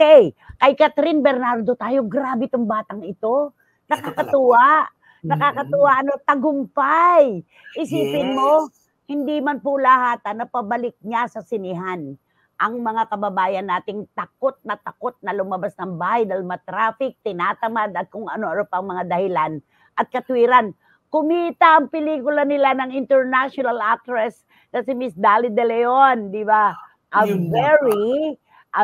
Okay, kay Catherine Bernardo tayo. Grabe tong batang ito. Nakakatuwa. Nakakatuwa, tagumpay. Isipin mo, hindi man po lahatan na pabalik niya sa sinihan ang mga kababayan nating takot na lumabas ng bahay dahil matraffic, tinatamad at kung ano-ano pang mga dahilan at katwiran. Kumita ang pelikula nila ng international actress na si Miss Dali De Leon, di ba? A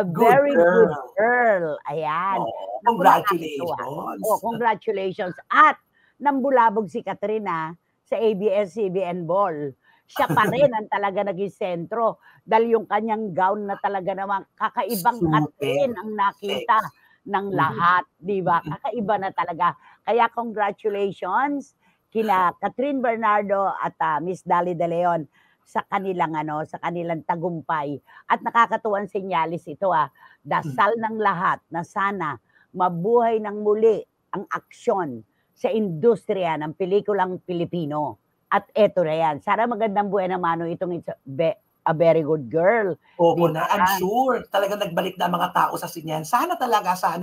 very good girl. Ayan. Congratulations. Congratulations. At nambulabog si Katrina sa ABS-CBN Ball. Siya pa rin ang talaga naging sentro dahil yung kanyang gown na talaga namang kakaibang Katrin ang nakita ng lahat, di ba? Kakaiba na talaga. Kaya congratulations kina Catherine Bernardo at Miss Dali De Leon sa kanilang tagumpay. At nakakatuwang senyalis ito dasal ng lahat na sana mabuhay ng muli ang aksyon sa industriya ng pelikulang Pilipino. At eto na yan. Sana magandang buhay na mano itong a very good girl. Oo na, I'm sure. Talagang nagbalik na mga tao sa sinyan. Sana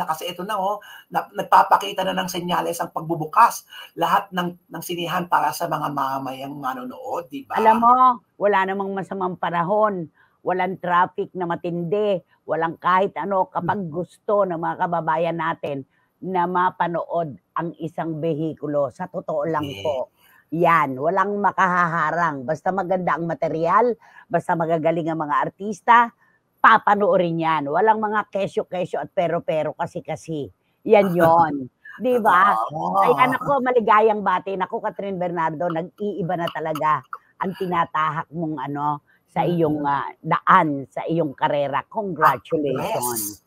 kasi ito na nagpapakita na ng senyales ang pagbubukas lahat ng sinihan para sa mga mamamayang manonood, di ba? Alam mo, wala namang masamang panahon. Walang traffic na matindi. Walang kahit ano kapag gusto ng mga kababayan natin na mapanood ang isang behikulo. Sa totoo lang po. Yan, walang makahaharang. Basta maganda ang material, basta magagaling ang mga artista, papanoorin yan. Walang mga kesyo-kesyo at pero-pero kasi-kasi. Yan yon. Di ba? Ay, maligayang bati. Naku, Catherine Bernardo, nag-iiba na talaga ang tinatahak mong sa iyong daan, sa iyong karera. Congratulations.